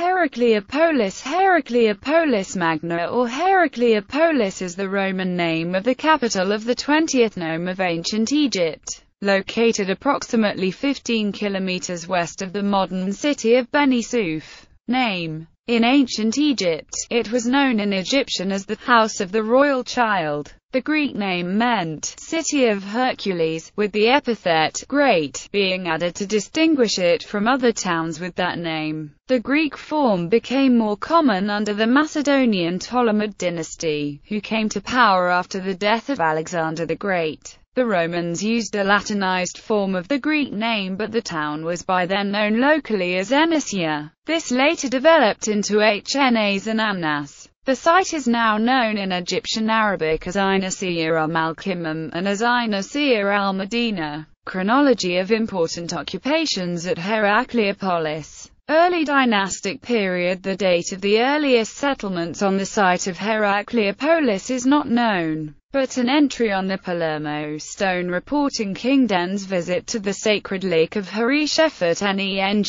Heracleopolis Magna or Heracleopolis is the Roman name of the capital of the 20th nome of ancient Egypt, located approximately 15 kilometers west of the modern city of Beni Suef. Name. In ancient Egypt, it was known in Egyptian as the House of the Royal Child. The Greek name meant City of Hercules, with the epithet great being added to distinguish it from other towns with that name. The Greek form became more common under the Macedonian Ptolemaic dynasty, who came to power after the death of Alexander the Great. The Romans used a Latinized form of the Greek name, but the town was by then known locally as Enicia. This later developed into Hnas and Amnas. The site is now known in Egyptian Arabic as Ainasia al-Malkimum and as Ainasia al-Medina. Chronology of important occupations at Heracleopolis. Early dynastic period. The date of the earliest settlements on the site of Heracleopolis is not known, but an entry on the Palermo stone reporting King Den's visit to the sacred lake of Hereshephet Nenjneswt,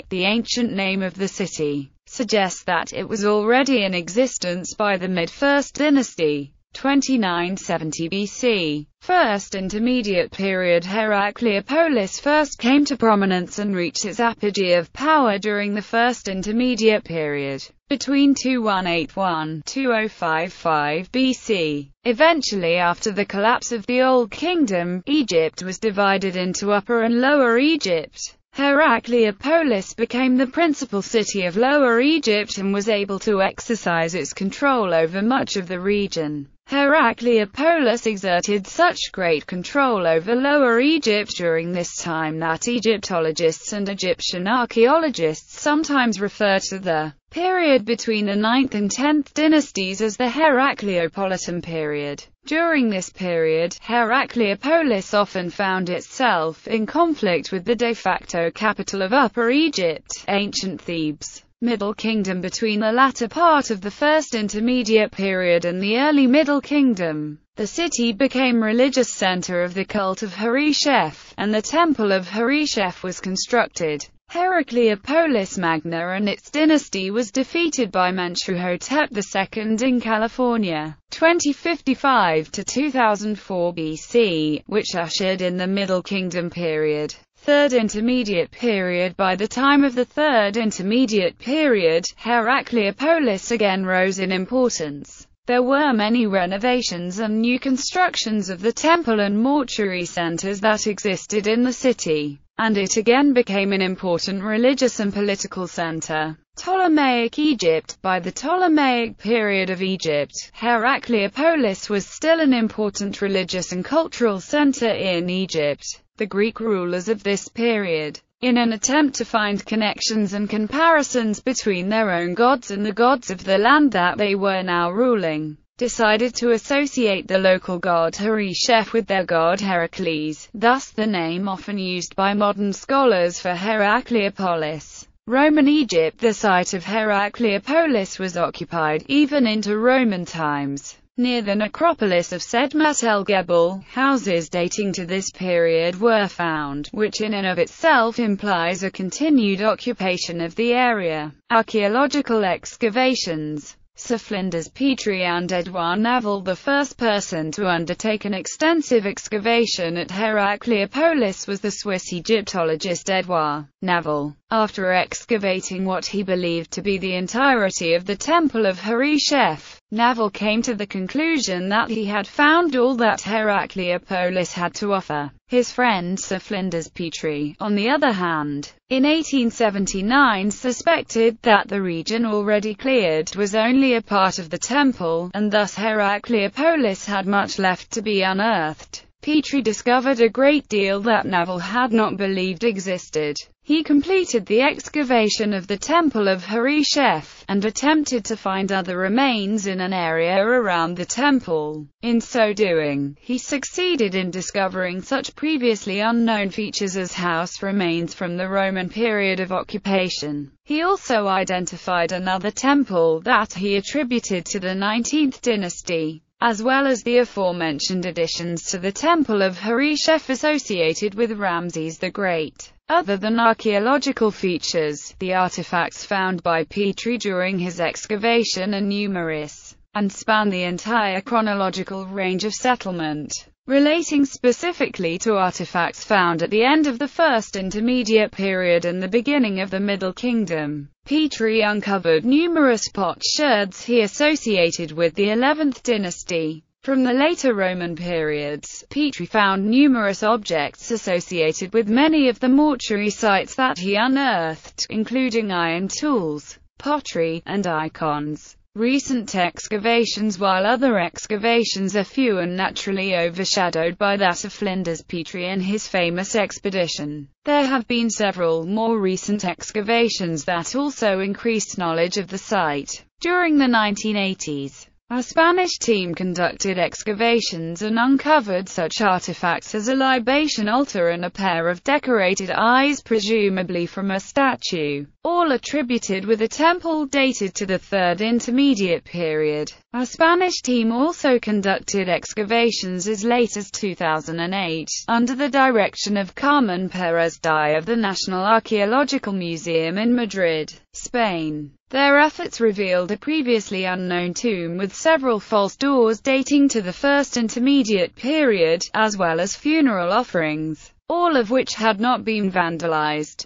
the ancient name of the city, suggests that it was already in existence by the mid-1st dynasty, 2970 BC. First Intermediate period. Heracleopolis first came to prominence and reached its apogee of power during the First Intermediate period, between 2181–2055 BC. Eventually, after the collapse of the Old Kingdom, Egypt was divided into Upper and Lower Egypt. Heracleopolis became the principal city of Lower Egypt and was able to exercise its control over much of the region. Heracleopolis exerted such great control over Lower Egypt during this time that Egyptologists and Egyptian archaeologists sometimes refer to the period between the 9th and 10th dynasties as the Heracleopolitan period. During this period, Heracleopolis often found itself in conflict with the de facto capital of Upper Egypt, ancient Thebes. Middle Kingdom. Between the latter part of the First Intermediate period and the early Middle Kingdom, the city became religious center of the cult of Hereshephet, and the Temple of Hereshephet was constructed. Heracleopolis Magna and its dynasty was defeated by Mentuhotep II in California, 2055–2004 BC, which ushered in the Middle Kingdom period. Third Intermediate period. By the time of the Third Intermediate period, Heracleopolis again rose in importance. There were many renovations and new constructions of the temple and mortuary centers that existed in the city, and it again became an important religious and political center. Ptolemaic Egypt. By the Ptolemaic period of Egypt, Heracleopolis was still an important religious and cultural center in Egypt. The Greek rulers of this period, in an attempt to find connections and comparisons between their own gods and the gods of the land that they were now ruling, decided to associate the local god Hereshephet with their god Heracles, thus the name often used by modern scholars for Heracleopolis. Roman Egypt. The site of Heracleopolis was occupied even into Roman times. Near the necropolis of Sedmet el-Gebel, houses dating to this period were found, which in and of itself implies a continued occupation of the area. Archaeological excavations. Sir Flinders Petrie and Edouard Navel. The first person to undertake an extensive excavation at Heracleopolis was the Swiss Egyptologist Edouard Navel. After excavating what he believed to be the entirety of the Temple of Hereshephet, Navel came to the conclusion that he had found all that Heracleopolis had to offer. His friend Sir Flinders Petrie, on the other hand, in 1879 suspected that the region already cleared was only a part of the temple, and thus Heracleopolis had much left to be unearthed. Petrie discovered a great deal that Navel had not believed existed. He completed the excavation of the Temple of Hereshephet, and attempted to find other remains in an area around the temple. In so doing, he succeeded in discovering such previously unknown features as house remains from the Roman period of occupation. He also identified another temple that he attributed to the 19th dynasty, as well as the aforementioned additions to the Temple of Hereshephet associated with Ramses the Great. Other than archaeological features, the artifacts found by Petrie during his excavation are numerous, and span the entire chronological range of settlement, relating specifically to artifacts found at the end of the First Intermediate Period and the beginning of the Middle Kingdom. Petrie uncovered numerous potsherds he associated with the 11th dynasty. From the later Roman periods, Petrie found numerous objects associated with many of the mortuary sites that he unearthed, including iron tools, pottery, and icons. Recent excavations. While other excavations are few and naturally overshadowed by that of Flinders Petrie and his famous expedition, there have been several more recent excavations that also increased knowledge of the site. During the 1980s, a Spanish team conducted excavations and uncovered such artifacts as a libation altar and a pair of decorated eyes, presumably from a statue, all attributed with a temple dated to the Third Intermediate Period. A Spanish team also conducted excavations as late as 2008, under the direction of Carmen Pérez Dye of the National Archaeological Museum in Madrid, Spain. Their efforts revealed a previously unknown tomb with several false doors dating to the First Intermediate Period, as well as funeral offerings, all of which had not been vandalized.